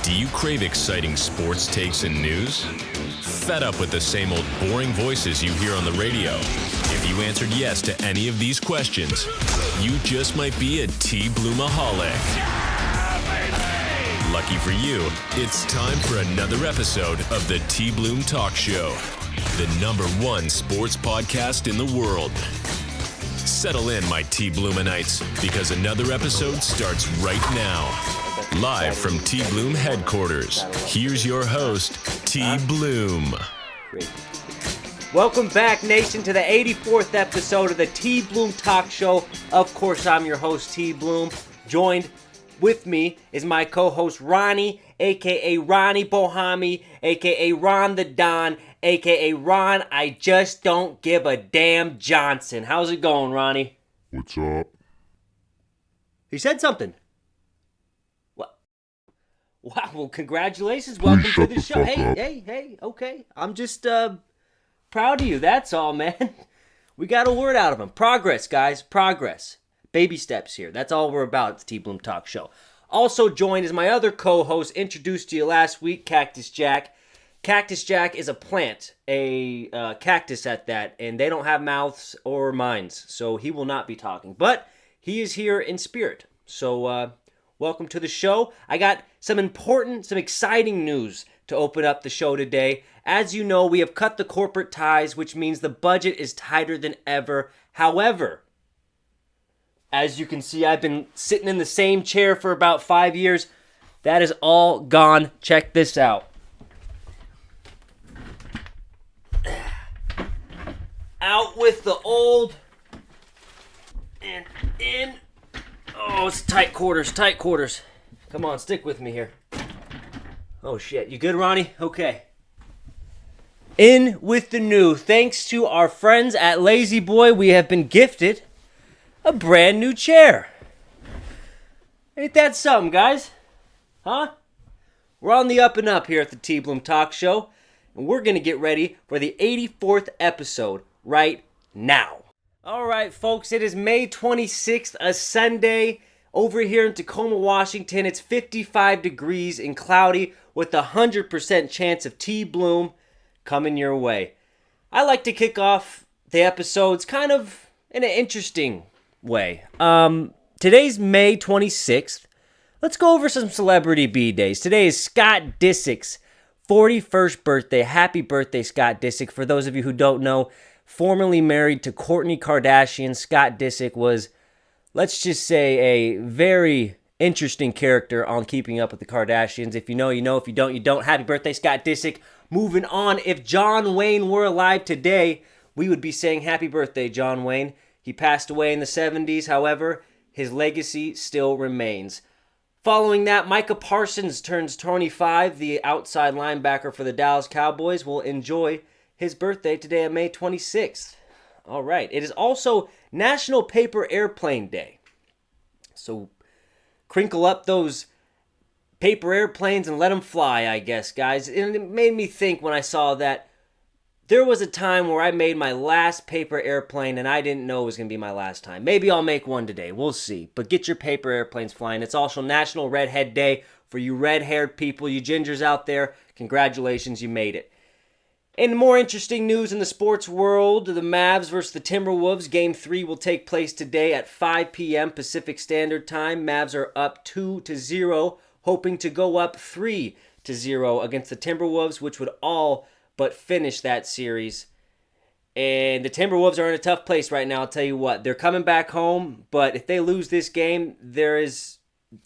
Do you crave exciting sports takes and news? Fed up with the same old boring voices you hear on the radio? If you answered yes to any of these questions, you just might be a Tbloomaholic. Lucky for you, it's time for another episode of the Tbloom Talk Show, the #1 sports podcast in the world. Settle in, my Tbloomanites, because another episode starts right now. Live from Tbloom headquarters, here's your host, Tbloom. Welcome back, nation, to the 84th episode of the Tbloom Talk Show. Of course, I'm your host, Tbloom. Joined with me is my co-host, Ronnie, a.k.a. Ronnie Bohami, a.k.a. Ron the Don, a.k.a. Ron I Just Don't Give a Damn Johnson. How's it going, Ronnie? What's up? He said something. What? Wow, well, congratulations. Welcome to the show. Hey, okay. I'm just proud of you, that's all, man. We got a word out of him. Progress, guys, progress. Baby steps here. That's all we're about at the Tbloom Talk Show. Also joined is my other co-host, introduced to you last week, Cactus Jack. Cactus Jack is a plant, a cactus at that, and they don't have mouths or minds, so he will not be talking. But he is here in spirit. So welcome to the show. I got some exciting news to open up the show today. As you know, we have cut the corporate ties, which means the budget is tighter than ever. However, as you can see, I've been sitting in the same chair for about 5 years. That is all gone. Check this out. Out with the old and in. Oh, it's tight quarters. Come on, stick with me here. Oh, shit. You good, Ronnie? Okay. In with the new. Thanks to our friends at Lazy Boy, we have been gifted a brand new chair. Ain't that something, guys? Huh? We're on the up and up here at the Tbloom Talk Show, and we're going to get ready for the 84th episode right now. All right, folks, it is May 26th, a Sunday. Over here in Tacoma, Washington, it's 55 degrees and cloudy with a 100% chance of Tbloom coming your way. I like to kick off the episodes kind of in an interesting way. Today's May 26th. Let's go over some celebrity B-days. Today is Scott Disick's 41st birthday. Happy birthday, Scott Disick. For those of you who don't know, formerly married to Kourtney Kardashian, Scott Disick was, let's just say, a very interesting character on Keeping Up with the Kardashians. If you know, you know. If you don't, you don't. Happy birthday, Scott Disick. Moving on, if John Wayne were alive today, we would be saying happy birthday, John Wayne. He passed away in the 70s, however, his legacy still remains. Following that, Micah Parsons turns 25. The outside linebacker for the Dallas Cowboys will enjoy his birthday today on May 26th. All right. It is also National Paper Airplane Day. So crinkle up those paper airplanes and let them fly, I guess, guys. And it made me think when I saw that there was a time where I made my last paper airplane and I didn't know it was going to be my last time. Maybe I'll make one today. We'll see. But get your paper airplanes flying. It's also National Redhead Day for you red-haired people, you gingers out there. Congratulations, you made it. In more interesting news in the sports world, the Mavs versus the Timberwolves. Game 3 will take place today at 5 p.m. Pacific Standard Time. Mavs are up 2-0, hoping to go up 3-0 against the Timberwolves, which would all but finish that series. And the Timberwolves are in a tough place right now, I'll tell you what. They're coming back home, but if they lose this game, there is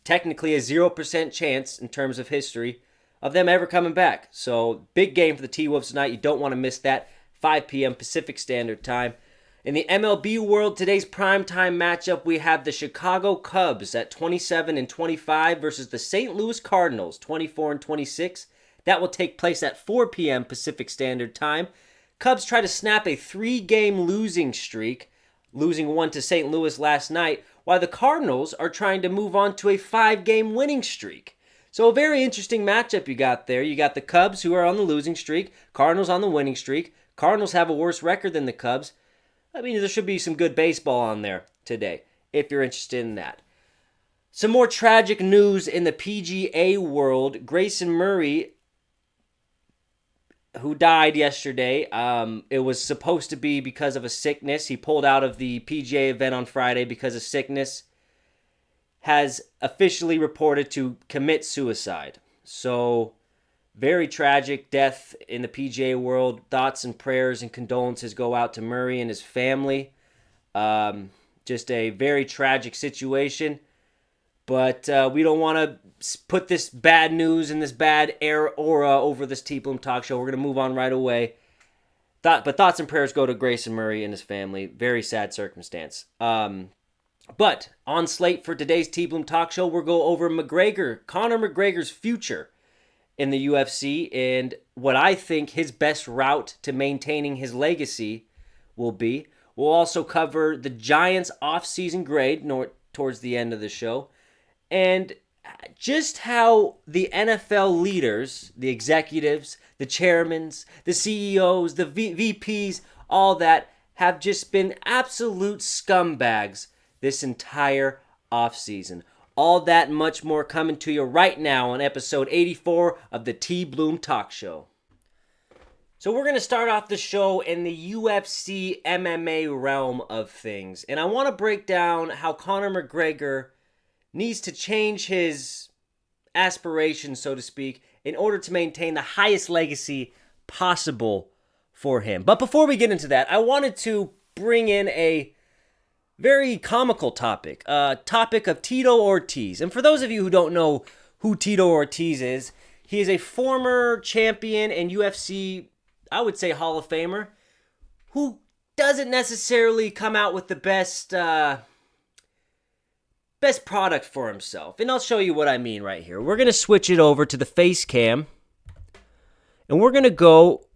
technically a 0% chance in terms of history of them ever coming back. So, big game for the T-Wolves tonight. You don't want to miss that. 5 p.m. Pacific Standard Time. In the MLB world, today's primetime matchup, we have the Chicago Cubs at 27-25 versus the St. Louis Cardinals, 24-26. That will take place at 4 p.m. Pacific Standard Time. Cubs try to snap a 3-game losing streak, losing one to St. Louis last night, while the Cardinals are trying to move on to a 5-game winning streak. So a very interesting matchup you got there. You got the Cubs, who are on the losing streak, Cardinals on the winning streak. Cardinals have a worse record than the Cubs. I mean, there should be some good baseball on there today, if you're interested in that. Some more tragic news in the PGA world. Grayson Murray, who died yesterday, it was supposed to be because of a sickness. He pulled out of the PGA event on Friday because of sickness. Has officially reported to commit suicide. So, very tragic death in the PGA world. Thoughts and prayers and condolences go out to Murray and his family. Just a very tragic situation. But we don't want to put this bad news and this bad aura over this Tbloom Talk Show. We're going to move on right away. But thoughts and prayers go to Grayson Murray and his family. Very sad circumstance. But on slate for today's Tbloom Talk Show, we'll go over Conor McGregor's future in the UFC and what I think his best route to maintaining his legacy will be. We'll also cover the Giants' offseason grade towards the end of the show and just how the NFL leaders, the executives, the chairmen, the CEOs, the VPs, all that have just been absolute scumbags this entire offseason. All that and much more coming to you right now on episode 84 of the Tbloom Talk Show. So we're going to start off the show in the UFC MMA realm of things. And I want to break down how Conor McGregor needs to change his aspirations, so to speak, in order to maintain the highest legacy possible for him. But before we get into that, I wanted to bring in a very comical topic of Tito Ortiz. And for those of you who don't know who Tito Ortiz is, he is a former champion and UFC, I would say, Hall of Famer, who doesn't necessarily come out with the best product for himself. And I'll show you what I mean right here. We're going to switch it over to the face cam, and we're going to go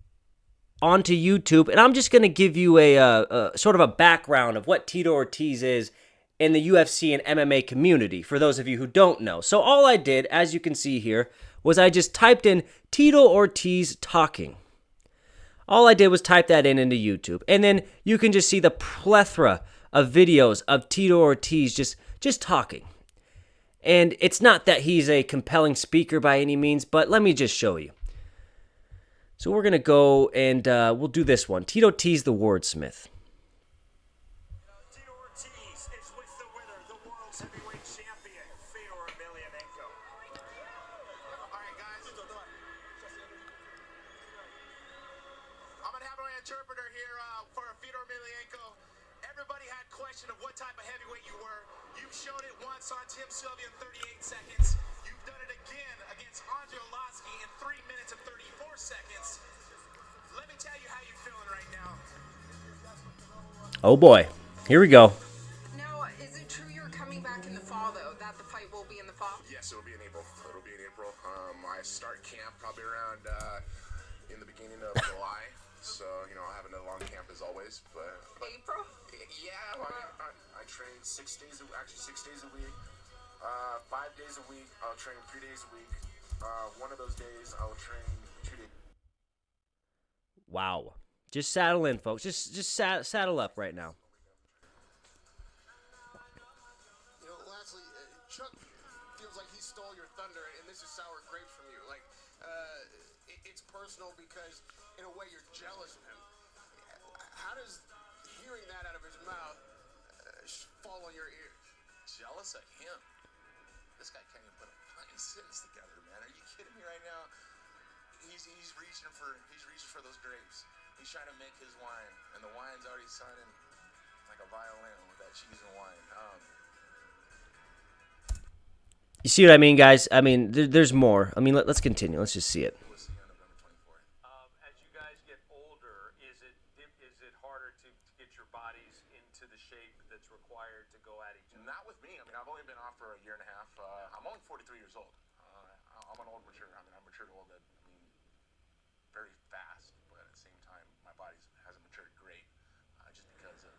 onto YouTube, and I'm just going to give you a sort of a background of what Tito Ortiz is in the UFC and MMA community, for those of you who don't know. So all I did, as you can see here, was I just typed in Tito Ortiz talking. All I did was type that into YouTube, and then you can just see the plethora of videos of Tito Ortiz just talking. And it's not that he's a compelling speaker by any means, but let me just show you. So we're going to go and we'll do this one. Tito Ortiz, the wordsmith. Tito Ortiz is with the winner, the world's heavyweight champion, Fedor Emelianenko. All right, guys. I'm going to have my interpreter here for Fedor Emelianenko. Everybody had question of what type of heavyweight you were. You showed it once on Tim Sylvia in 38 seconds. You've done it again against Andre Arlovski in 3 minutes and 34 seconds. Let me tell you how you're feeling right now. Oh boy, here we go. Now, is it true you're coming back in the fall, though? That the fight will be in the fall? Yes, it'll be in April. I start camp probably around in the beginning of July. So, I'll have another long camp as always. But April? Yeah, I train 6 days, actually 6 days a week. 5 days a week, I'll train 3 days a week. One of those days, I'll train 2 days. Wow. Just saddle in, folks. Just saddle up right now. Lastly, Chuck feels like he stole your thunder, and this is sour grapes from you. It's personal because, in a way, you're jealous of him. How does hearing that out of his mouth fall on your ears? Jealous of him? This guy can't even put a fucking sentence together, man. Are you kidding me right now? He's reaching for those grapes. He's trying to make his wine, and the wine's already sounding like a violin with that cheese and wine. You see what I mean, guys? I mean, there's more. I mean, let's continue. Let's just see it. We'll see on November 24th. As you guys get older, is it harder to get your bodies into the shape that's required to go at each other? Not with me. I mean, I've only been off for a year and a half. I'm only 43 years old. I'm an old mature. I mean, I'm mature old. Very fast, but at the same time, my body hasn't matured great, just because of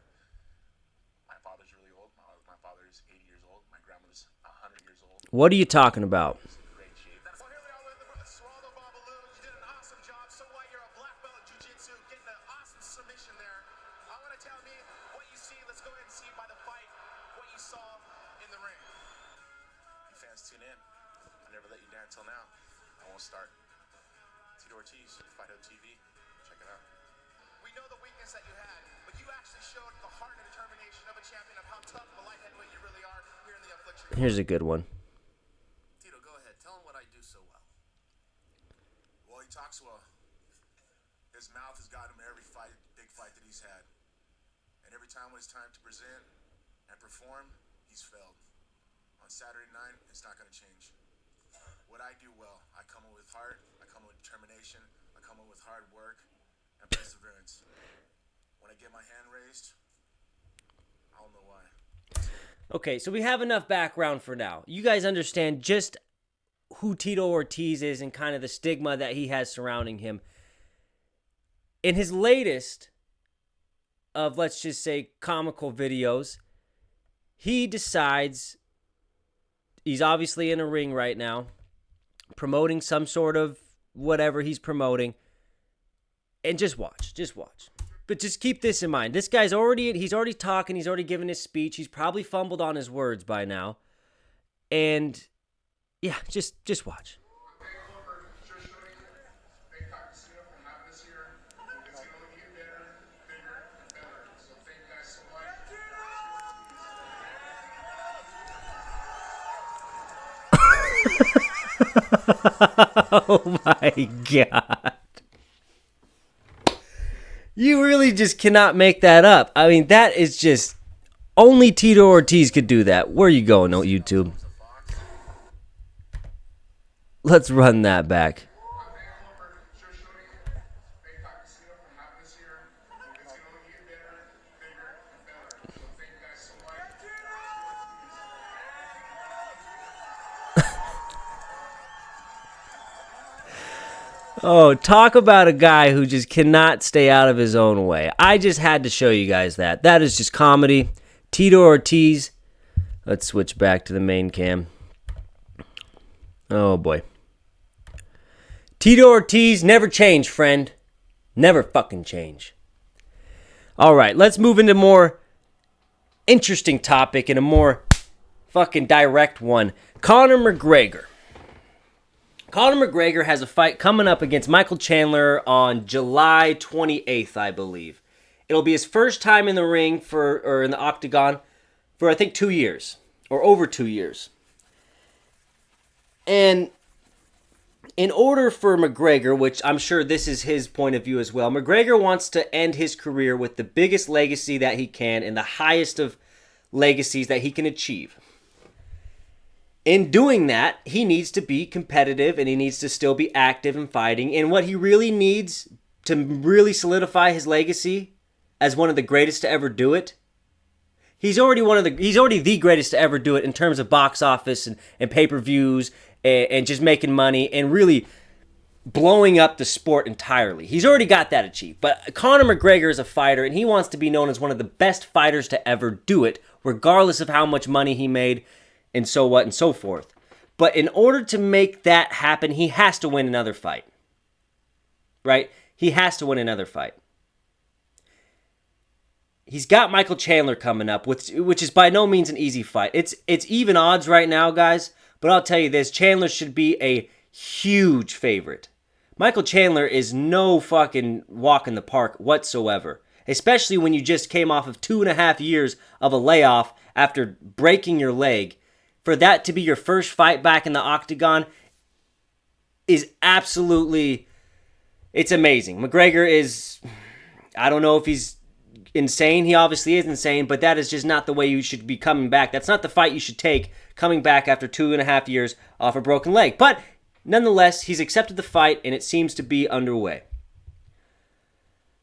my father's really old. My father's 80 years old. My grandmother's 100 years old. What are you talking about? Great shape. So here we are with the Swallow Ball Balloon. You did an awesome job. So while you're a black belt in jiu-jitsu, getting an awesome submission there, I want to tell me what you see. Let's go ahead and see by the fight what you saw in the ring. never let you down until now. I won't start. Tito Ortiz, Fight Out TV. Check it out. We know the weakness that you had, but you actually showed the heart and determination of a champion of how tough of a light heavyweight you really are here in the Affliction. Here's a good one. Tito, go ahead. Tell him what I do so well. Well, he talks well. His mouth has gotten him every fight, big fight that he's had. And every time when it's time to present and perform, he's failed. On Saturday night, it's not going to change. What I do well, I come in with heart, I come in with determination, I come in with hard work and perseverance. When I get my hand raised, I don't know why. Okay, so we have enough background for now. You guys understand just who Tito Ortiz is and kind of the stigma that he has surrounding him. In his latest of, let's just say, comical videos, he decides, he's obviously in a ring right now, promoting some sort of whatever he's promoting. And just watch. But just keep this in mind. This guy's he's already talking, he's already given his speech. He's probably fumbled on his words by now. And yeah, just watch. Oh my God. You really just cannot make that up. I mean, that is just, only Tito Ortiz could do that. Where are you going, YouTube? Let's run that back. Oh, talk about a guy who just cannot stay out of his own way. I just had to show you guys that. That is just comedy. Tito Ortiz. Let's switch back to the main cam. Oh, boy. Tito Ortiz, never change, friend. Never fucking change. All right, let's move into more interesting topic and a more fucking direct one. Conor McGregor. Conor McGregor has a fight coming up against Michael Chandler on July 28th, I believe. It'll be his first time in the ring or in the octagon for, I think, 2 years. Or over 2 years. And in order for McGregor, which I'm sure this is his point of view as well, McGregor wants to end his career with the biggest legacy that he can and the highest of legacies that he can achieve. In doing that, he needs to be competitive and he needs to still be active and fighting. And what he really needs to really solidify his legacy as one of the greatest to ever do it, he's already the greatest to ever do it in terms of box office and pay-per-views and just making money and really blowing up the sport entirely. He's already got that achieved. But Conor McGregor is a fighter and he wants to be known as one of the best fighters to ever do it, regardless of how much money he made and so what and so forth. But in order to make that happen, he has to win another fight. Right? He has to win another fight. He's got Michael Chandler coming up, which is by no means an easy fight. It's even odds right now, guys. But I'll tell you this, Chandler should be a huge favorite. Michael Chandler is no fucking walk in the park whatsoever. Especially when you just came off of 2.5 years of a layoff after breaking your leg. For that to be your first fight back in the octagon is absolutely, it's amazing. McGregor is, I don't know if he's insane. He obviously is insane, but that is just not the way you should be coming back. That's not the fight you should take coming back after 2.5 years off a broken leg. But nonetheless, he's accepted the fight and it seems to be underway.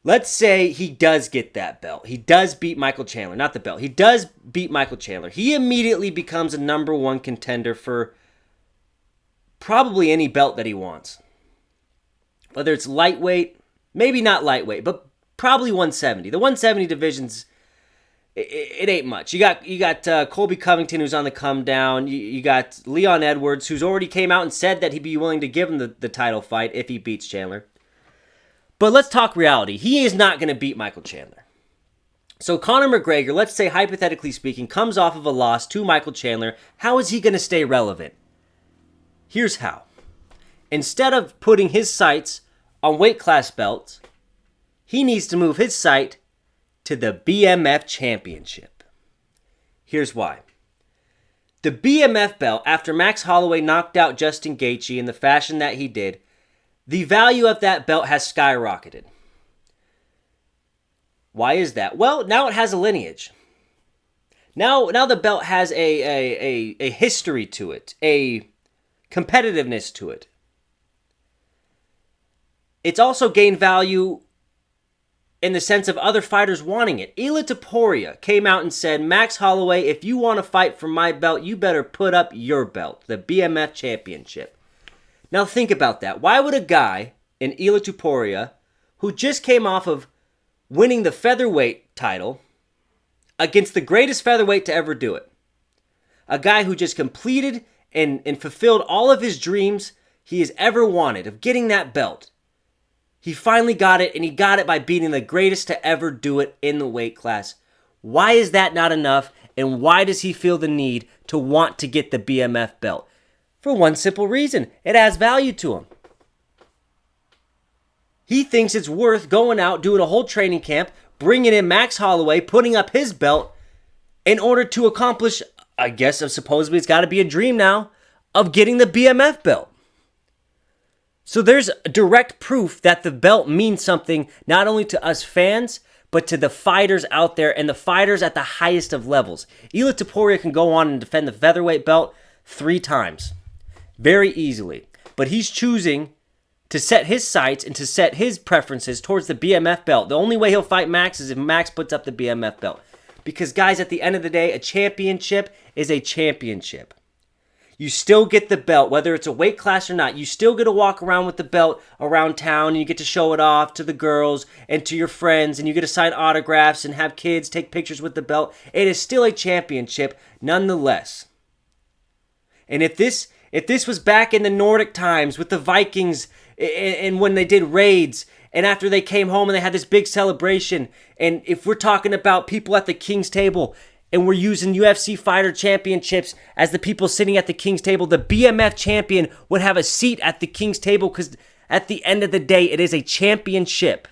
Let's say he does get that belt. He does beat Michael Chandler. Not the belt. He does beat Michael Chandler. He immediately becomes a number one contender for probably any belt that he wants. Whether it's lightweight, maybe not lightweight, but probably 170. The 170 division's, it ain't much. You got Colby Covington, who's on the come down. You got Leon Edwards, who's already came out and said that he'd be willing to give him the title fight if he beats Chandler. But let's talk reality. He is not going to beat Michael Chandler. So Conor McGregor, let's say hypothetically speaking, comes off of a loss to Michael Chandler. How is he going to stay relevant? Here's how. Instead of putting his sights on weight class belts, he needs to move his sight to the BMF Championship. Here's why. The BMF belt, after Max Holloway knocked out Justin Gaethje in the fashion that he did, the value of that belt has skyrocketed. Why is that? Well, now it has a lineage. Now the belt has a history to it, a competitiveness to it. It's also gained value in the sense of other fighters wanting it. Ilia Topuria came out and said, Max Holloway, if you want to fight for my belt, you better put up your belt, the BMF Championship. Now think about that. Why would a guy in Ilia Topuria, who just came off of winning the featherweight title against the greatest featherweight to ever do it, a guy who just completed and fulfilled all of his dreams he has ever wanted of getting that belt, he finally got it, and he got it by beating the greatest to ever do it in the weight class. Why is that not enough, and why does he feel the need to want to get the BMF belt? For one simple reason. It has value to him. He thinks it's worth going out, doing a whole training camp, bringing in Max Holloway, putting up his belt in order to accomplish, I guess, supposedly it's got to be a dream now, of getting the BMF belt. So there's direct proof that the belt means something not only to us fans, but to the fighters out there and the fighters at the highest of levels. Ilia Topuria can go on and defend the featherweight belt 3 times. Very easily. But he's choosing to set his sights and to set his preferences towards the BMF belt. The only way he'll fight Max is if Max puts up the BMF belt. Because, guys, at the end of the day, a championship is a championship. You still get the belt, whether it's a weight class or not. You still get to walk around with the belt around town, and you get to show it off to the girls and to your friends, and you get to sign autographs and have kids take pictures with the belt. It is still a championship nonetheless. And if this was back in the Nordic times with the Vikings and when they did raids, and after they came home and they had this big celebration, and if we're talking about people at the king's table, and we're using UFC fighter championships as the people sitting at the king's table, the BMF champion would have a seat at the king's table because at the end of the day, it is a championship.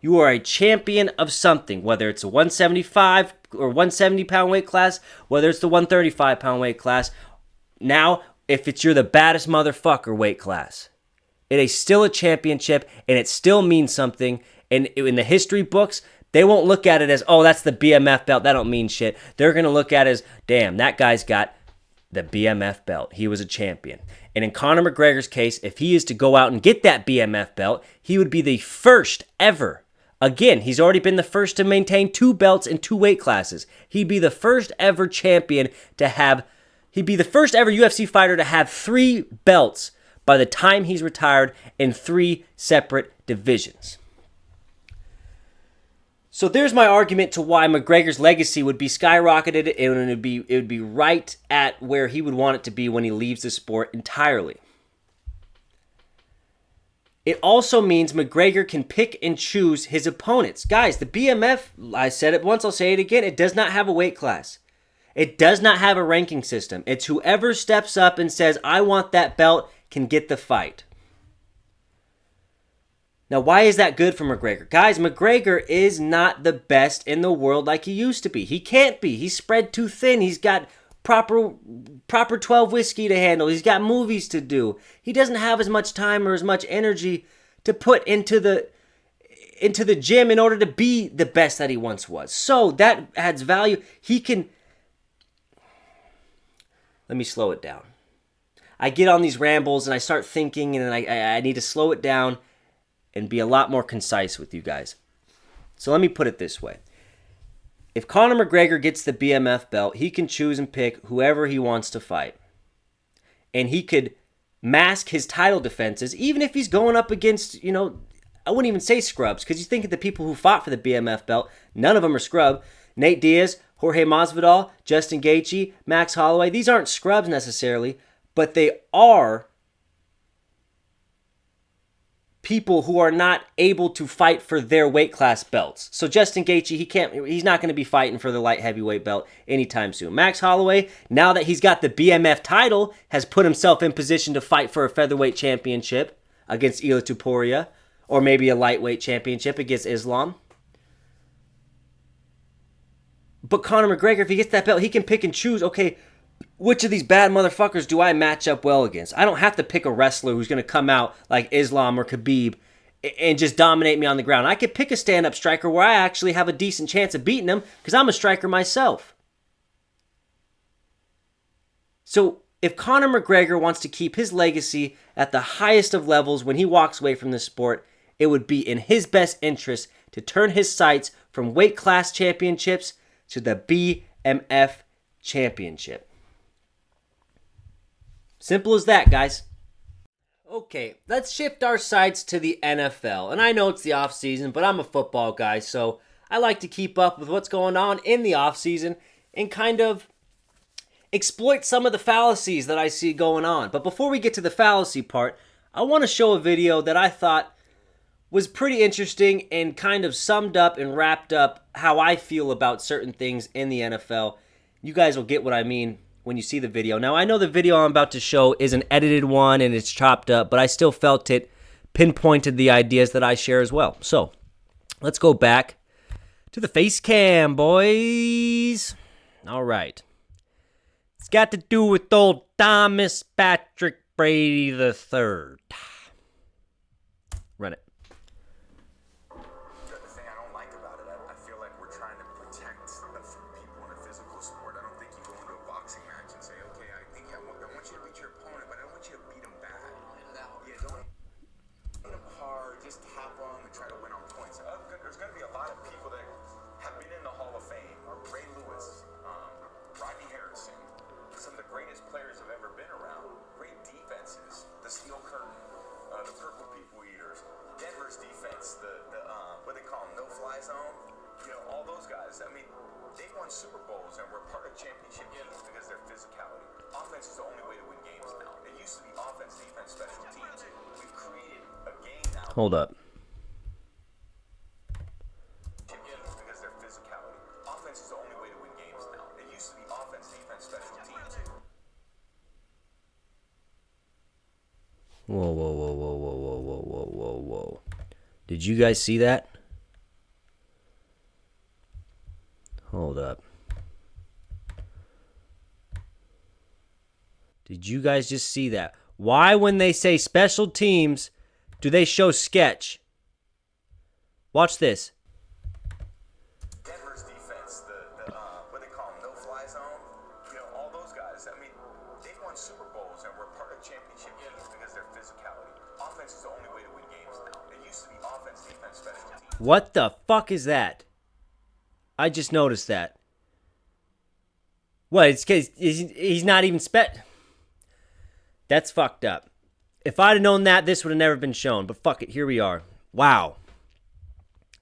You are a champion of something, whether it's a 175 or 170 pound weight class, whether it's the 135 pound weight class. Now, if you're the baddest motherfucker weight class, it is still a championship and it still means something. And in the history books, they won't look at it as, oh, that's the BMF belt. That don't mean shit. They're going to look at it as, damn, that guy's got the BMF belt. He was a champion. And in Conor McGregor's case, if he is to go out and get that BMF belt, he would be the first ever. Again, he's already been the first to maintain 2 belts in 2 weight classes. He'd be the first ever champion to have, he'd be the first ever UFC fighter to have 3 belts by the time he's retired in 3 separate divisions. So there's my argument to why McGregor's legacy would be skyrocketed and it would be right at where he would want it to be when he leaves the sport entirely. It also means McGregor can pick and choose his opponents. Guys, the BMF, I said it once, I'll say it again, it does not have a weight class. It does not have a ranking system. It's whoever steps up and says, I want that belt, can get the fight. Now, why is that good for McGregor? Guys, McGregor is not the best in the world like he used to be. He can't be. He's spread too thin. He's got proper 12 whiskey to handle. He's got movies to do. He doesn't have as much time or as much energy to put into the gym in order to be the best that he once was. So that adds value. Let me slow it down. I get on these rambles and I start thinking and I need to slow it down and be a lot more concise with you guys. So let me put it this way. If Conor McGregor gets the BMF belt, he can choose and pick whoever he wants to fight. And he could mask his title defenses, even if he's going up against, I wouldn't even say scrubs, because you think of the people who fought for the BMF belt, none of them are scrub. Nate Diaz, Jorge Masvidal, Justin Gaethje, Max Holloway, these aren't scrubs necessarily, but they are people who are not able to fight for their weight class belts. So Justin Gaethje, he's not going to be fighting for the light heavyweight belt anytime soon. Max Holloway, now that he's got the BMF title, has put himself in position to fight for a featherweight championship against Ilia Topuria, or maybe a lightweight championship against Islam. But Conor McGregor, if he gets that belt, he can pick and choose, okay, which of these bad motherfuckers do I match up well against? I don't have to pick a wrestler who's going to come out like Islam or Khabib and just dominate me on the ground. I could pick a stand-up striker where I actually have a decent chance of beating him because I'm a striker myself. So if Conor McGregor wants to keep his legacy at the highest of levels when he walks away from this sport, it would be in his best interest to turn his sights from weight class championships to the BMF championship. Simple as that, guys. Okay, let's shift our sights to the NFL. And I know it's the offseason, but I'm a football guy, so I like to keep up with what's going on in the offseason and kind of exploit some of the fallacies that I see going on. But before we get to the fallacy part, I want to show a video that I thought was pretty interesting and kind of summed up and wrapped up how I feel about certain things in the NFL. You guys will get what I mean when you see the video. Now, I know the video I'm about to show is an edited one and it's chopped up, but I still felt it pinpointed the ideas that I share as well. So, let's go back to the face cam, boys. All right. It's got to do with old Thomas Patrick Brady III. Run it. The thing I don't like about it, I feel like we're trying to protect the people in a physical sport. I don't think you go into a boxing match and say, okay, I want you to beat your opponent, but I don't want you to beat him bad. Yeah, don't beat him hard, just tap him and try to win on points. There's going to be a lot of people that have been in the Hall of Fame, or Ray Lewis, Rodney Harrison, some of the greatest players have ever been around. Great defenses, the Steel Curtain, the Purple People Eaters, Denver's defense, the what they call them, no-fly zone. You know, all those guys. I mean, they've won Super Bowls and we're part of championship games because of their physicality. Offense is the only way to win games now. It used to be offense, defense, special teams. We've created a game now. Hold up. Because of their physicality. Offense is the only way to win games now. It used to be offense, defense, special teams. Whoa, whoa, whoa, whoa, whoa, whoa, whoa, whoa, whoa, whoa. Did you guys see that? Hold up. Did you guys just see that? Why, when they say special teams, do they show sketch? Watch this. Denver's defense, the what they call them, no-fly zone. You know, all those guys. I mean, they've won Super Bowls and we're part of championship games because of their physicality. Offense is the only way to win games now. It used to be offense, defense, special teams. What the fuck is that? I just noticed that. What? It's because he's not even That's fucked up. If I'd have known that, this would have never been shown. But fuck it, here we are. Wow.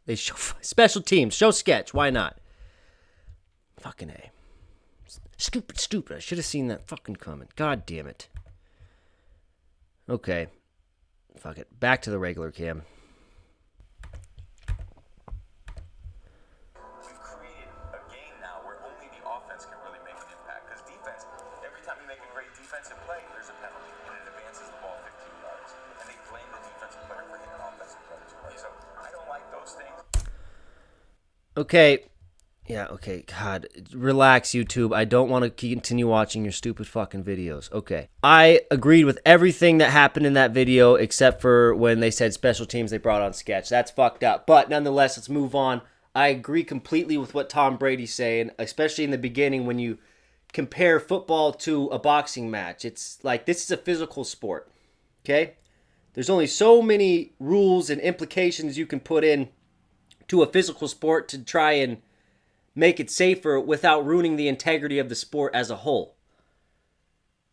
They show special teams. Show sketch. Why not? Fucking A. Stupid. I should have seen that fucking coming. God damn it. Okay. Fuck it. Back to the regular cam. We've created a game now where only the offense can really make an impact. Because defense, every time you make a great defensive play, there's a penalty. And it advances the ball 15 yards. And they blame the defensive player for hitting an offensive play. So I don't like those things. Okay. Yeah, okay. God, relax, YouTube. I don't want to continue watching your stupid fucking videos. Okay. I agreed with everything that happened in that video except for when they said special teams they brought on sketch. That's fucked up. But nonetheless, let's move on. I agree completely with what Tom Brady's saying, especially in the beginning when you compare football to a boxing match. It's like, this is a physical sport, okay? There's only so many rules and implications you can put in to a physical sport to try and make it safer without ruining the integrity of the sport as a whole.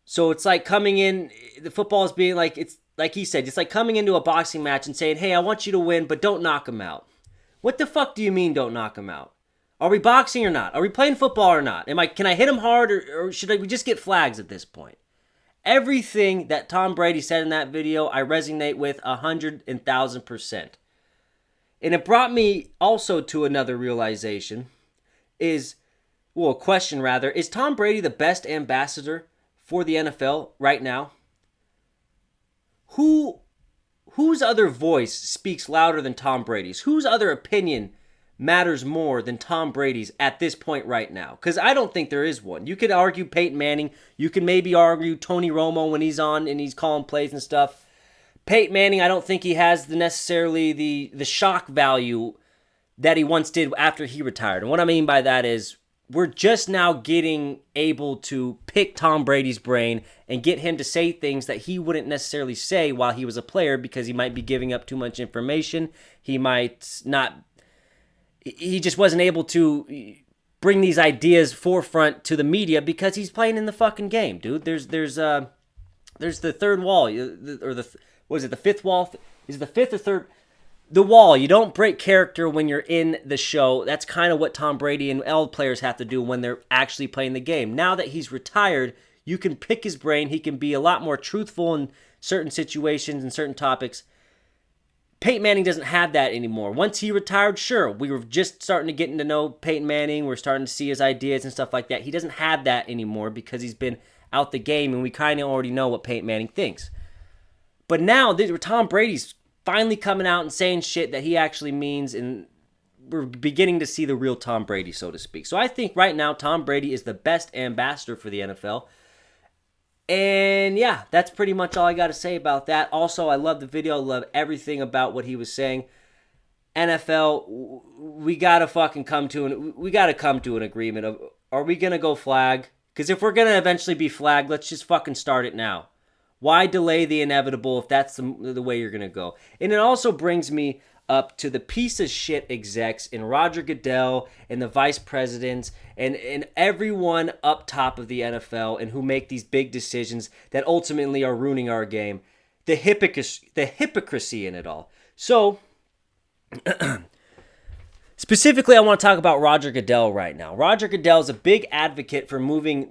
So it's like coming in, the football is being like, it's like he said, it's like coming into a boxing match and saying, hey, I want you to win, but don't knock him out. What the fuck do you mean don't knock him out? Are we boxing or not? Are we playing football or not? Can I hit him hard or should we just get flags at this point? Everything that Tom Brady said in that video, I resonate with 100,000%. And it brought me also to another realization is Tom Brady the best ambassador for the NFL right now? Whose other voice speaks louder than Tom Brady's? Whose other opinion matters more than Tom Brady's at this point right now? Because I don't think there is one. You could argue Peyton Manning. You can maybe argue Tony Romo when he's on and he's calling plays and stuff. Peyton Manning, I don't think he has necessarily the shock value that he once did after he retired. And what I mean by that is we're just now getting able to pick Tom Brady's brain and get him to say things that he wouldn't necessarily say while he was a player because he might be giving up too much information. He just wasn't able to bring these ideas forefront to the media because he's playing in the fucking game, dude. There's the third wall, or the fifth wall? Is it the fifth or third? The wall. You don't break character when you're in the show. That's kind of what Tom Brady and all players have to do when they're actually playing the game. Now that he's retired, you can pick his brain. He can be a lot more truthful in certain situations and certain topics. Peyton Manning doesn't have that anymore. Once he retired, sure, we were just starting to get to know Peyton Manning. We're starting to see his ideas and stuff like that. He doesn't have that anymore because he's been out the game, and we kind of already know what Peyton Manning thinks. But now, Tom Brady's finally coming out and saying shit that he actually means, and we're beginning to see the real Tom Brady, so to speak. So I think right now, Tom Brady is the best ambassador for the NFL. And yeah, that's pretty much all I got to say about that. Also, I love the video. I love everything about what he was saying. NFL, we got to come to an agreement of, are we going to go flag? Because if we're going to eventually be flagged, let's just fucking start it now. Why delay the inevitable if that's the way you're going to go? And it also brings me up to the piece of shit execs and Roger Goodell and the vice presidents and everyone up top of the NFL and who make these big decisions that ultimately are ruining our game. The hypocrisy in it all. So, specifically, I want to talk about Roger Goodell right now. Roger Goodell is a big advocate for moving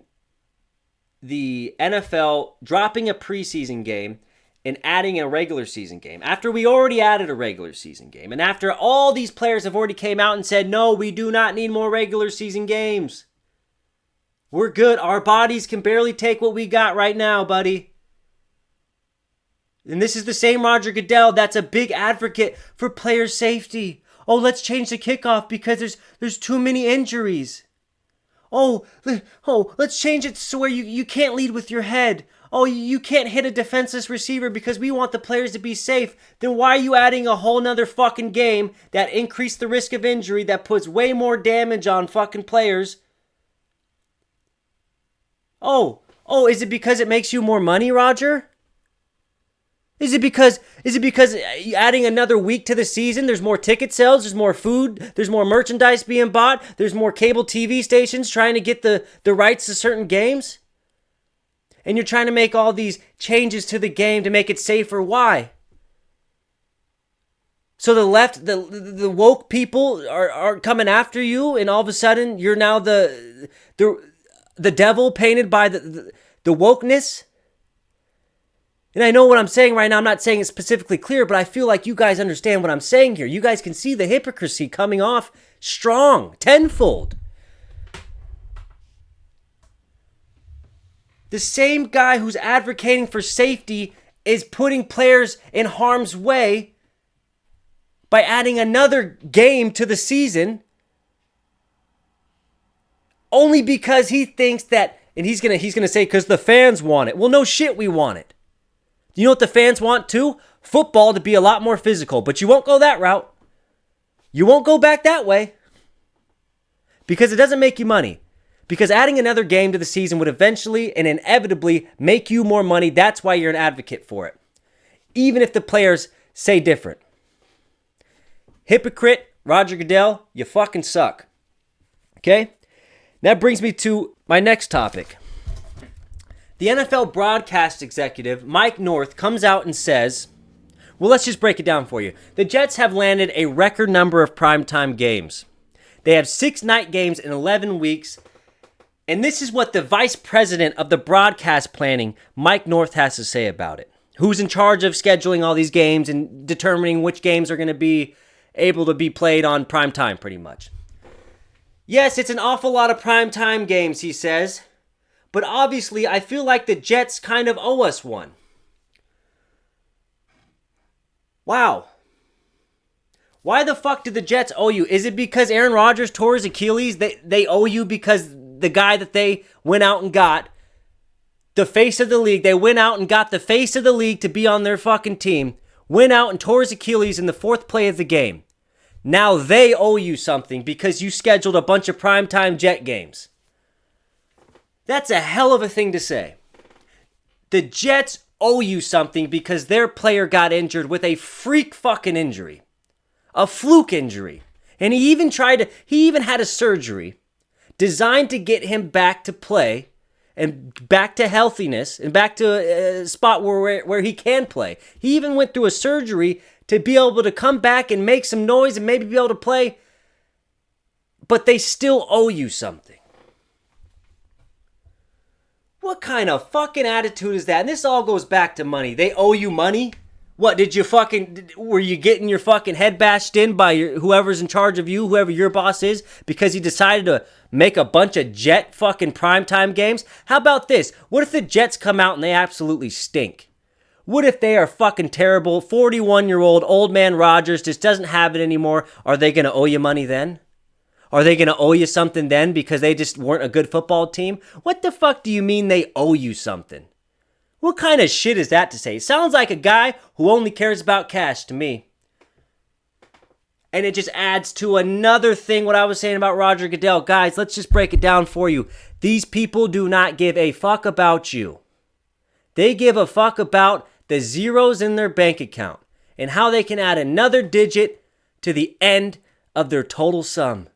the NFL, dropping a preseason game and adding a regular season game. After we already added a regular season game. And after all these players have already came out and said, no, we do not need more regular season games. We're good. Our bodies can barely take what we got right now, buddy. And this is the same Roger Goodell that's a big advocate for player safety. Oh, let's change the kickoff because there's too many injuries. Oh, let's change it so where you can't lead with your head. Oh, you can't hit a defenseless receiver because we want the players to be safe. Then why are you adding a whole nother fucking game that increased the risk of injury, that puts way more damage on fucking players? Oh, is it because it makes you more money, Roger? Is it because adding another week to the season, there's more ticket sales, there's more food, there's more merchandise being bought, there's more cable TV stations trying to get the rights to certain games? And you're trying to make all these changes to the game to make it safer. Why? So the left, the woke people are coming after you, and all of a sudden you're now the devil painted by the wokeness? And I know what I'm saying right now. I'm not saying it specifically clear, but I feel like you guys understand what I'm saying here. You guys can see the hypocrisy coming off strong, tenfold. The same guy who's advocating for safety is putting players in harm's way by adding another game to the season only because he thinks that, and he's gonna say because the fans want it. Well, no shit, we want it. You know what the fans want too? Football to be a lot more physical, but you won't go that route. You won't go back that way because it doesn't make you money. Because adding another game to the season would eventually and inevitably make you more money. That's why you're an advocate for it. Even if the players say different. Hypocrite, Roger Goodell, you fucking suck. Okay? That brings me to my next topic. The NFL broadcast executive, Mike North, comes out and says, well, let's just break it down for you. The Jets have landed a record number of primetime games. They have 6 night games in 11 weeks. And this is what the vice president of the broadcast planning, Mike North, has to say about it. Who's in charge of scheduling all these games and determining which games are going to be able to be played on prime time, pretty much. Yes, it's an awful lot of prime time games, he says. But obviously, I feel like the Jets kind of owe us one. Wow. Why the fuck did the Jets owe you? Is it because Aaron Rodgers tore his Achilles? They owe you because the guy that they went out and got, the face of the league, they went out and got the face of the league to be on their fucking team, went out and tore his Achilles in the fourth play of the game. Now they owe you something because you scheduled a bunch of primetime Jet games. That's a hell of a thing to say. The Jets owe you something because their player got injured with a freak fucking injury. A fluke injury. And he even had a surgery designed to get him back to play and back to healthiness and back to a spot where he can play. He even went through a surgery to be able to come back and make some noise and maybe be able to play. But they still owe you something. What kind of fucking attitude is that? And this all goes back to money. They owe you money? What, were you getting your fucking head bashed in by whoever's in charge of you, whoever your boss is, because he decided to make a bunch of Jet fucking primetime games? How about this? What if the Jets come out and they absolutely stink? What if they are fucking terrible? 41-year-old old man Rodgers just doesn't have it anymore. Are they going to owe you money then? Are they going to owe you something then because they just weren't a good football team? What the fuck do you mean they owe you something? What kind of shit is that to say? Sounds like a guy who only cares about cash to me. And it just adds to another thing what I was saying about Roger Goodell. Guys, let's just break it down for you. These people do not give a fuck about you. They give a fuck about the zeros in their bank account and how they can add another digit to the end of their total sum.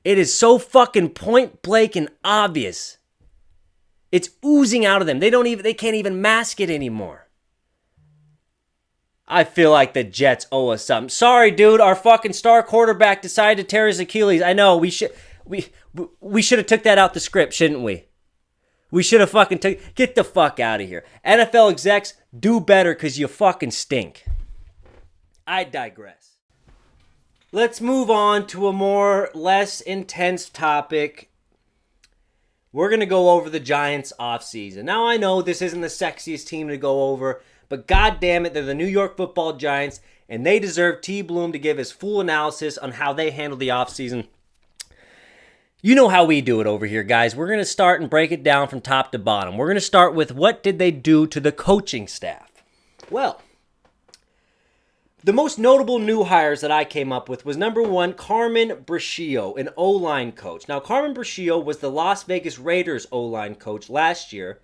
It is so fucking point blank and obvious. It's oozing out of them. They can't even mask it anymore. I feel like the Jets owe us something. Sorry, dude, our fucking star quarterback decided to tear his Achilles. I know, we should have took that out the script, shouldn't we? We should have fucking get the fuck out of here. NFL execs, do better because you fucking stink. I digress. Let's move on to a less intense topic. We're going to go over the Giants offseason. Now, I know this isn't the sexiest team to go over, but god damn it, they're the New York Football Giants, and they deserve Tbloom to give his full analysis on how they handle the offseason. You know how we do it over here, guys. We're going to start and break it down from top to bottom. We're going to start with what did they do to the coaching staff? Well, the most notable new hires that I came up with was number one, Carmen Briccio, an O-line coach. Now, Carmen Briccio was the Las Vegas Raiders O-line coach last year.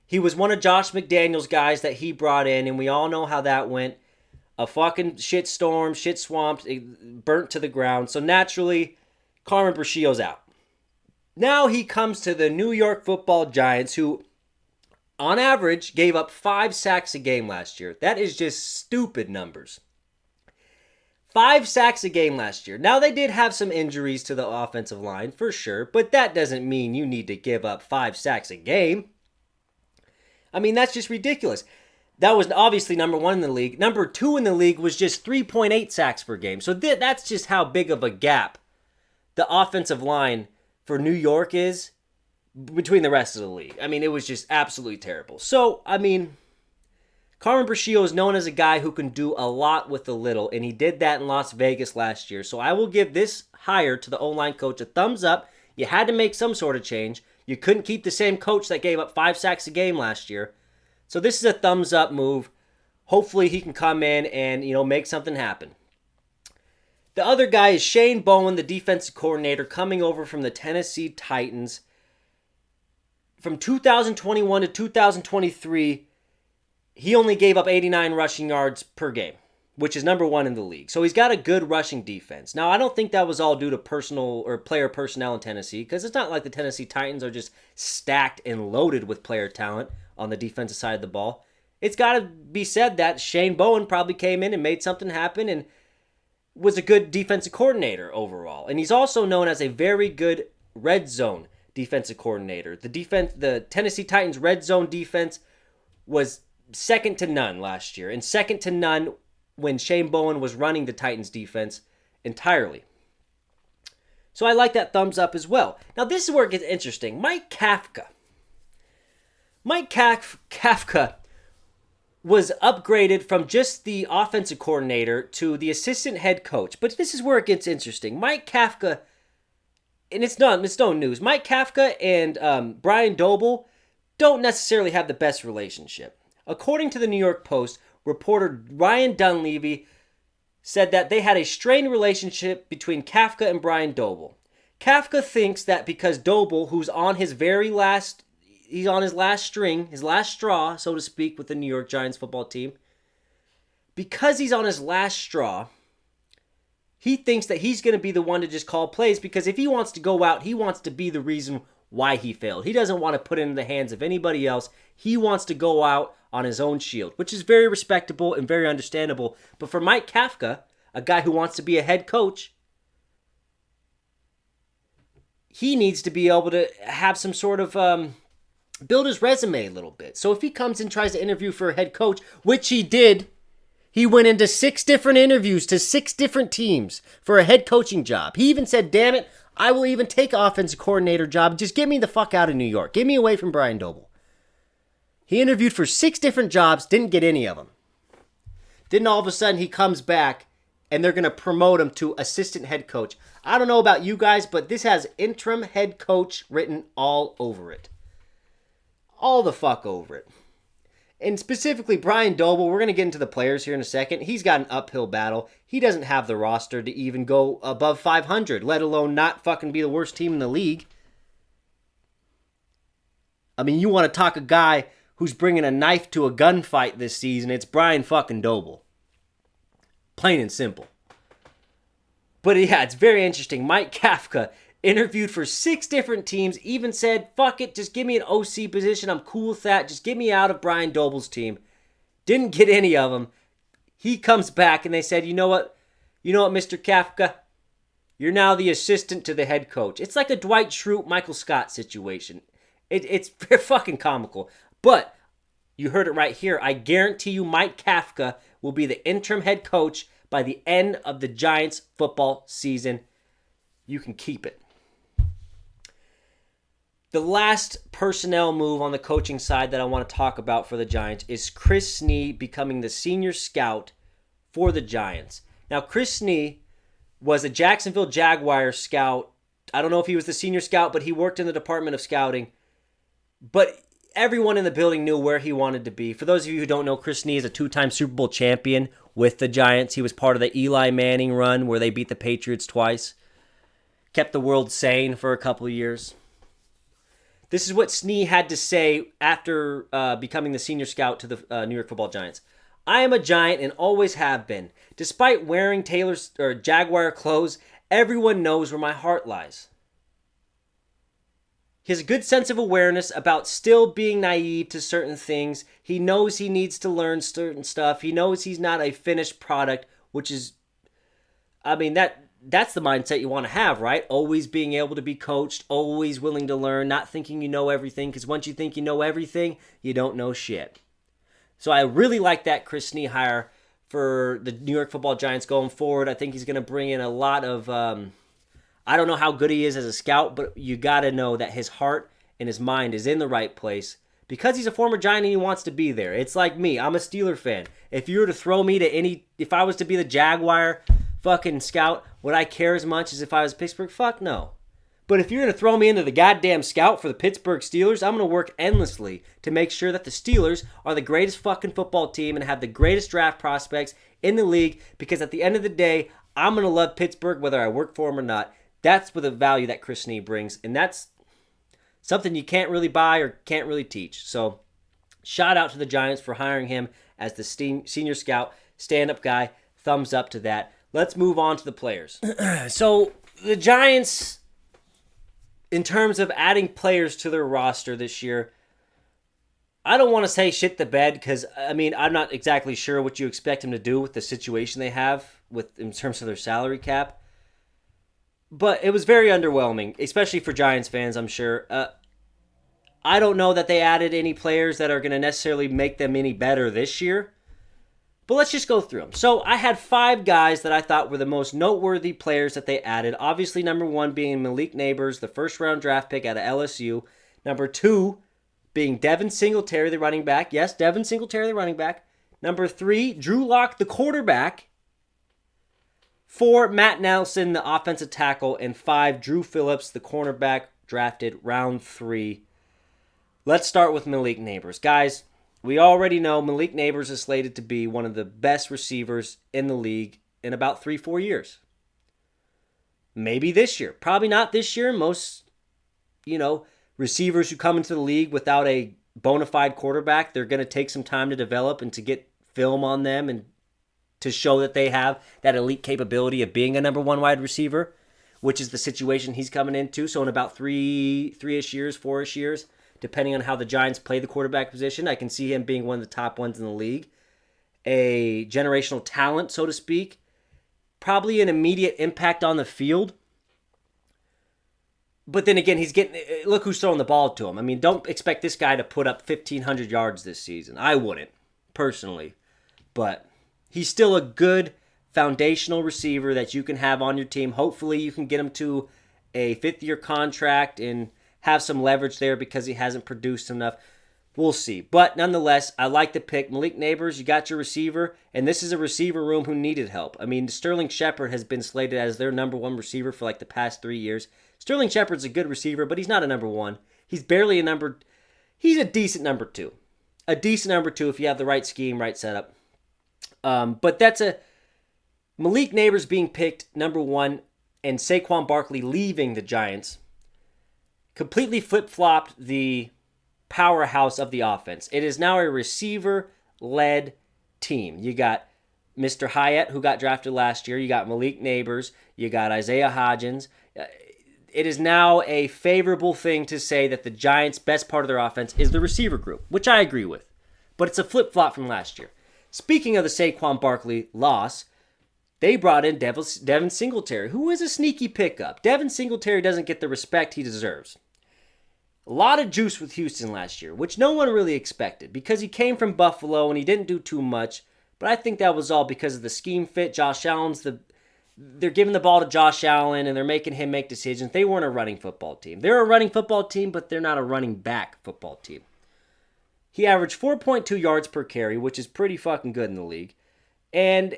He was one of Josh McDaniels' guys that he brought in, and we all know how that went. A fucking shit storm, shit swamped, burnt to the ground. So naturally, Carmen Briccio's out. Now he comes to the New York Football Giants, who on average gave up 5 sacks a game last year. That is just stupid numbers. 5 sacks a game last year. Now, they did have some injuries to the offensive line, for sure, but that doesn't mean you need to give up 5 sacks a game. I mean, that's just ridiculous. That was obviously number 1 in the league. Number 2 in the league was just 3.8 sacks per game. So that's just how big of a gap the offensive line for New York is between the rest of the league. I mean, it was just absolutely terrible. So, I mean, Carmen Briccio is known as a guy who can do a lot with a little, and he did that in Las Vegas last year. So I will give this hire to the O-line coach a thumbs up. You had to make some sort of change. You couldn't keep the same coach that gave up 5 sacks a game last year. So this is a thumbs up move. Hopefully he can come in and, make something happen. The other guy is Shane Bowen, the defensive coordinator, coming over from the Tennessee Titans. From 2021 to 2023, he only gave up 89 rushing yards per game, which is number 1 in the league. So he's got a good rushing defense. Now, I don't think that was all due to personal or player personnel in Tennessee, because it's not like the Tennessee Titans are just stacked and loaded with player talent on the defensive side of the ball. It's got to be said that Shane Bowen probably came in and made something happen and was a good defensive coordinator overall. And he's also known as a very good red zone defensive coordinator. The Tennessee Titans red zone defense was second to none last year, and second to none when Shane Bowen was running the Titans defense entirely. So I like that thumbs up as well. Now this is where it gets interesting. Mike Kafka was upgraded from just the offensive coordinator to the assistant head coach. But this is where it gets interesting. Mike Kafka, and it's no news, Mike Kafka and Brian Doble don't necessarily have the best relationship. According to the New York Post, reporter Ryan Dunleavy said that they had a strained relationship between Kafka and Brian Doble. Kafka thinks that because Doble, who's on his he's on his last string, his last straw, so to speak, with the New York Giants football team, because he's on his last straw, he thinks that he's going to be the one to just call plays, because if he wants to go out, he wants to be the reason why he failed. He doesn't want to put it in the hands of anybody else. He wants to go out on his own shield, which is very respectable and very understandable. But for Mike Kafka, a guy who wants to be a head coach, he needs to be able to have some sort of build his resume a little bit. So if he comes and tries to interview for a head coach, which he did, he went into 6 different interviews to 6 different teams for a head coaching job. He even said, damn it, I will even take an offensive coordinator job. Just get me the fuck out of New York. Get me away from Brian Doble. He interviewed for 6 different jobs, didn't get any of them. Then all of a sudden he comes back and they're going to promote him to assistant head coach. I don't know about you guys, but this has interim head coach written all over it. All the fuck over it. And specifically, Brian Doble, we're going to get into the players here in a second. He's got an uphill battle. He doesn't have the roster to even go above 500, let alone not fucking be the worst team in the league. I mean, you want to talk a guy who's bringing a knife to a gunfight this season, it's Brian fucking Doble. Plain and simple. But yeah, it's very interesting. Mike Kafka interviewed for 6 different teams, even said, fuck it, just give me an OC position, I'm cool with that, just get me out of Brian Doble's team. Didn't get any of them. He comes back and they said, you know what, Mr. Kafka? You're now the assistant to the head coach. It's like a Dwight Schrute, Michael Scott situation. It's fucking comical. But you heard it right here. I guarantee you Mike Kafka will be the interim head coach by the end of the Giants football season. You can keep it. The last personnel move on the coaching side that I want to talk about for the Giants is Chris Snee becoming the senior scout for the Giants. Now, Chris Snee was a Jacksonville Jaguars scout. I don't know if he was the senior scout, but he worked in the department of scouting. But everyone in the building knew where he wanted to be. For those of you who don't know, Chris Snee is a 2-time Super Bowl champion with the Giants. He was part of the Eli Manning run where they beat the Patriots twice. Kept the world sane for a couple of years. This is what Snee had to say after becoming the senior scout to the New York Football Giants. I am a Giant and always have been. Despite wearing Taylor's or Jaguar clothes, everyone knows where my heart lies. He has a good sense of awareness about still being naive to certain things. He knows he needs to learn certain stuff. He knows he's not a finished product, which is, that's the mindset you want to have, right? Always being able to be coached, always willing to learn, not thinking you know everything, because once you think you know everything, you don't know shit. So I really like that Chris Snee hire for the New York Football Giants going forward. I think he's going to bring in a lot of, I don't know how good he is as a scout, but you got to know that his heart and his mind is in the right place because he's a former Giant and he wants to be there. It's like me. I'm a Steeler fan. If you were to throw me to if I was to be the Jaguar fucking scout, would I care as much as if I was Pittsburgh? Fuck no. But if you're going to throw me into the goddamn scout for the Pittsburgh Steelers, I'm going to work endlessly to make sure that the Steelers are the greatest fucking football team and have the greatest draft prospects in the league, because at the end of the day, I'm going to love Pittsburgh whether I work for them or not. That's what the value that Chris Snee brings, and that's something you can't really buy or can't really teach. So shout out to the Giants for hiring him as the senior scout, stand-up guy. Thumbs up to that. Let's move on to the players. So the Giants, in terms of adding players to their roster this year, I don't want to say shit the bed because, I'm not exactly sure what you expect him to do with the situation they have in terms of their salary cap. But it was very underwhelming, especially for Giants fans, I'm sure. I don't know that they added any players that are going to necessarily make them any better this year. But let's just go through them. So I had 5 guys that I thought were the most noteworthy players that they added. Obviously, number 1 being Malik Neighbors, the first-round draft pick out of LSU. Number 2 being Devin Singletary, the running back. Yes, Devin Singletary, the running back. Number 3, Drew Lock, the quarterback. 4, Matt Nelson, the offensive tackle. And 5, Drew Phillips, the cornerback, drafted round 3. Let's start with Malik Neighbors. Guys, we already know Malik Neighbors is slated to be one of the best receivers in the league in about 3-4 years. Maybe this year. Probably not this year. Most, receivers who come into the league without a bona fide quarterback, they're going to take some time to develop and to get film on them and to show that they have that elite capability of being a number 1 wide receiver, which is the situation he's coming into. So in about 3-ish years, 4-ish years, depending on how the Giants play the quarterback position, I can see him being one of the top ones in the league. A generational talent, so to speak. Probably an immediate impact on the field. But then again, look who's throwing the ball to him. I mean, don't expect this guy to put up 1,500 yards this season. I wouldn't, personally. But he's still a good foundational receiver that you can have on your team. Hopefully you can get him to a 5th-year contract and have some leverage there because he hasn't produced enough. We'll see. But nonetheless, I like the pick. Malik Neighbors, you got your receiver, and this is a receiver room who needed help. I mean, Sterling Shepard has been slated as their number 1 receiver for like the past 3 years. Sterling Shepard's a good receiver, but he's not a number 1. He's barely he's a decent number 2. A decent number 2 if you have the right scheme, right setup. But that's Malik Neighbors being picked number 1 and Saquon Barkley leaving the Giants completely flip-flopped the powerhouse of the offense. It is now a receiver-led team. You got Mr. Hyatt, who got drafted last year. You got Malik Neighbors. You got Isaiah Hodgins. It is now a favorable thing to say that the Giants' best part of their offense is the receiver group, which I agree with. But it's a flip-flop from last year. Speaking of the Saquon Barkley loss, they brought in Devin Singletary, who is a sneaky pickup. Devin Singletary doesn't get the respect he deserves. A lot of juice with Houston last year, which no one really expected because he came from Buffalo and he didn't do too much. But I think that was all because of the scheme fit. Josh Allen's they're giving the ball to Josh Allen and they're making him make decisions. They weren't a running football team. They're a running football team, but they're not a running back football team. He averaged 4.2 yards per carry, which is pretty fucking good in the league. And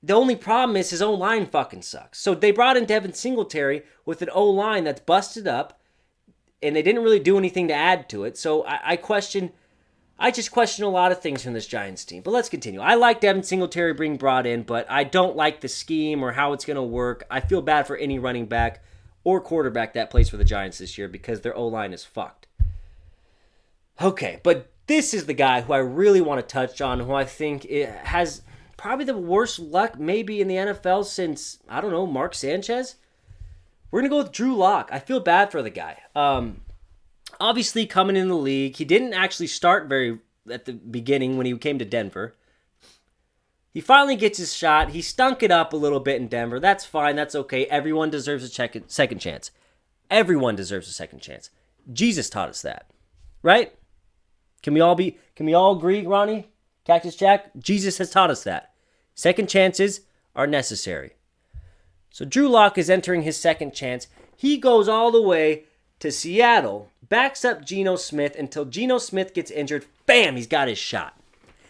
the only problem is his O-line fucking sucks. So they brought in Devin Singletary with an O-line that's busted up, and they didn't really do anything to add to it. So I just question a lot of things from this Giants team. But let's continue. I like Devin Singletary being brought in, but I don't like the scheme or how it's going to work. I feel bad for any running back or quarterback that plays for the Giants this year because their O-line is fucked. Okay, but this is the guy who I really want to touch on, who I think has probably the worst luck maybe in the NFL since, I don't know, Mark Sanchez. We're going to go with Drew Lock. I feel bad for the guy. Obviously, coming in the league, he didn't actually start very at the beginning when he came to Denver. He finally gets his shot. He stunk it up a little bit in Denver. That's fine. That's okay. Everyone deserves a second chance. Everyone deserves a second chance. Jesus taught us that, right? Can we all agree, Ronnie? Cactus Jack? Jesus has taught us that. Second chances are necessary. So Drew Lock is entering his second chance. He goes all the way to Seattle, backs up Geno Smith until Geno Smith gets injured. Bam, he's got his shot.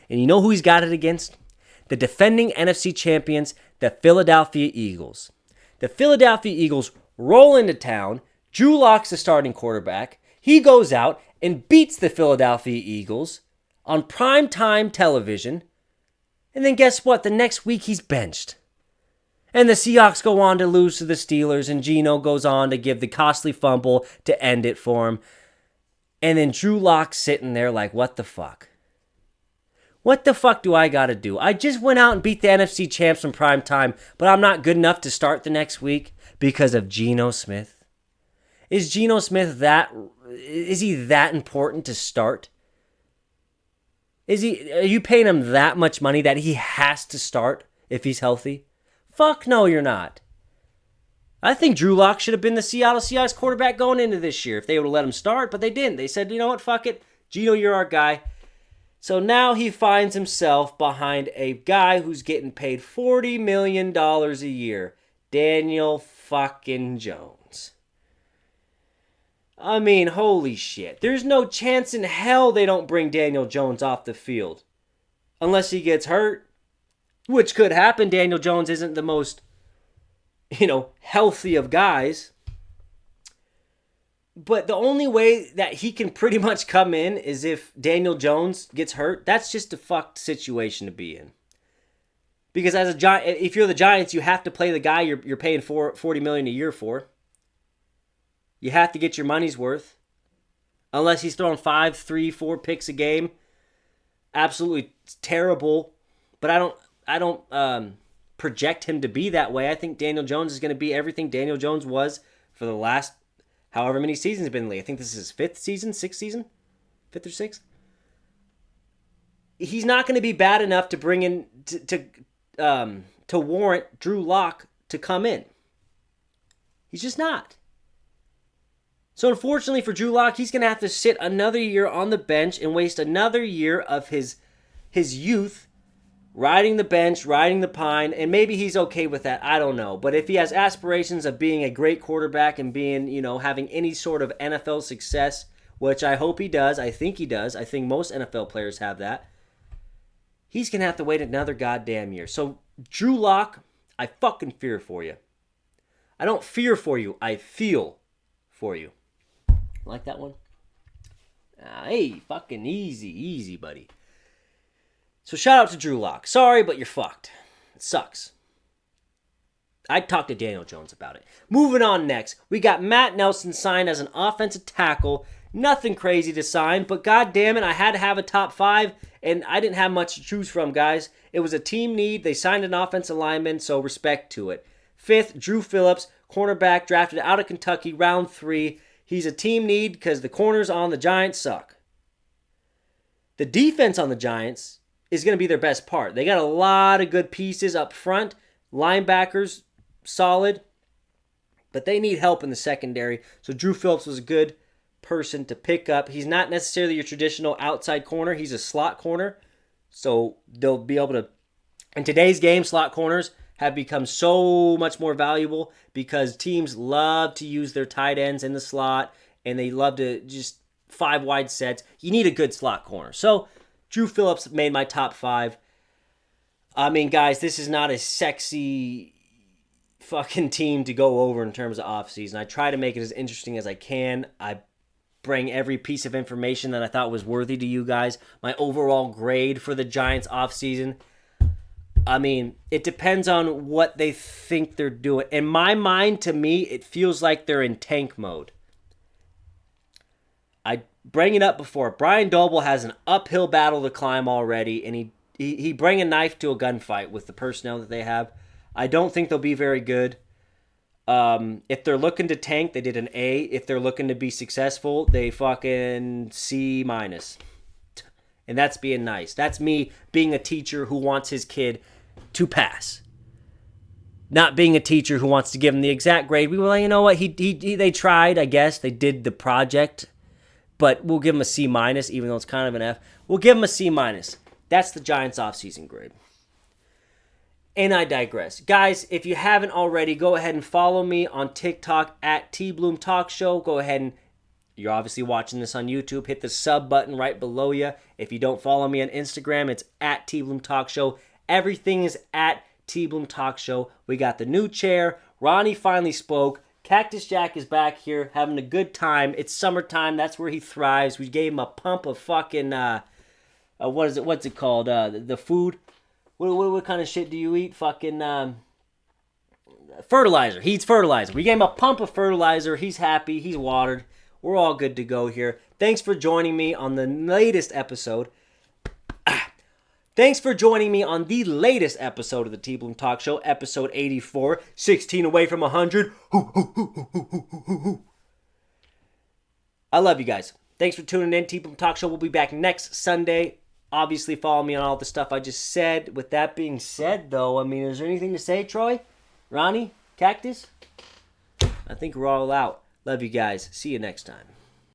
And you know who he's got it against? The defending NFC champions, the Philadelphia Eagles. The Philadelphia Eagles roll into town. Drew Lock's the starting quarterback. He goes out and beats the Philadelphia Eagles on primetime television. And then guess what? The next week he's benched. And the Seahawks go on to lose to the Steelers, and Geno goes on to give the costly fumble to end it for him. And then Drew Lock's sitting there like, what the fuck? What the fuck do I got to do? I just went out and beat the NFC champs in prime time, but I'm not good enough to start the next week because of Geno Smith? Is Geno Smith is he that important to start? Are you paying him that much money that he has to start if he's healthy? Fuck no, you're not. I think Drew Lock should have been the Seattle Seahawks quarterback going into this year if they would have let him start, but they didn't. They said, you know what, fuck it. Gino, you're our guy. So now he finds himself behind a guy who's getting paid $40 million a year. Daniel fucking Jones. I mean, holy shit. There's no chance in hell they don't bring Daniel Jones off the field. Unless he gets hurt. Which could happen. Daniel Jones isn't the most, healthy of guys. But the only way that he can pretty much come in is if Daniel Jones gets hurt. That's just a fucked situation to be in. Because as a Giant, if you're the Giants, you have to play the guy you're paying $40 million a year for. You have to get your money's worth. Unless he's throwing 5, 3, 4 picks a game. Absolutely terrible. But I don't project him to be that way. I think Daniel Jones is going to be everything Daniel Jones was for the last however many seasons he's been in the league. I think this is his 5th season, 6th season? 5th or 6th? He's not going to be bad enough to bring in, to warrant Drew Lock to come in. He's just not. So unfortunately for Drew Lock, he's going to have to sit another year on the bench and waste another year of his youth riding the bench, riding the pine, and maybe he's okay with that. I don't know. But if he has aspirations of being a great quarterback and being, having any sort of NFL success, which I hope he does, I think he does, I think most NFL players have that, he's going to have to wait another goddamn year. So, Drew Lock, I fucking fear for you. I don't fear for you, I feel for you. Like that one? Hey, fucking easy, buddy. So shout out to Drew Lock. Sorry, but you're fucked. It sucks. I'd talk to Daniel Jones about it. Moving on next, we got Matt Nelson signed as an offensive tackle. Nothing crazy to sign, but god damn it, I had to have a top 5, and I didn't have much to choose from, guys. It was a team need. They signed an offensive lineman, so respect to it. 5th, Drew Phillips, cornerback drafted out of Kentucky, round 3. He's a team need because the corners on the Giants suck. The defense on the Giants is going to be their best part. They got a lot of good pieces up front. Linebackers, solid. But they need help in the secondary. So Drew Phillips was a good person to pick up. He's not necessarily your traditional outside corner. He's a slot corner. So they'll be able to... In today's game, slot corners have become so much more valuable because teams love to use their tight ends in the slot. And they love to just 5 wide sets. You need a good slot corner. So Drew Phillips made my top 5. I mean, guys, this is not a sexy fucking team to go over in terms of offseason. I try to make it as interesting as I can. I bring every piece of information that I thought was worthy to you guys. My overall grade for the Giants offseason. I mean, it depends on what they think they're doing. In my mind, to me, it feels like they're in tank mode. I bring it up before. Brian Doble has an uphill battle to climb already, and he bring a knife to a gunfight with the personnel that they have. I don't think they'll be very good. If they're looking to tank, they did an A. If they're looking to be successful, they fucking C-. And that's being nice. That's me being a teacher who wants his kid to pass. Not being a teacher who wants to give him the exact grade. We were like, you know what? They tried, I guess. They did the project. But we'll give him a C-, even though it's kind of an F. We'll give him a C-. That's the Giants' offseason grade. And I digress. Guys, if you haven't already, go ahead and follow me on TikTok at Tbloom Talk Show. Go ahead and, you're obviously watching this on YouTube, hit the sub button right below you. If you don't follow me on Instagram, it's at Tbloom Talk Show. Everything is at Tbloom Talk Show. We got the new chair. Ronnie finally spoke. Cactus Jack is back here having a good time. It's summertime. That's where he thrives. We gave him a pump of fucking, what's it called? The food. What kind of shit do you eat? Fucking, fertilizer. He eats fertilizer. We gave him a pump of fertilizer. He's happy. He's watered. We're all good to go here. Thanks for joining me on the latest episode. Thanks for joining me on the latest episode of the Tbloom Talk Show, episode 84, 16 away from 100. I love you guys. Thanks for tuning in. Tbloom Talk Show will be back next Sunday. Obviously, follow me on all the stuff I just said. With that being said, though, I mean, is there anything to say, Troy? Ronnie? Cactus? I think we're all out. Love you guys. See you next time.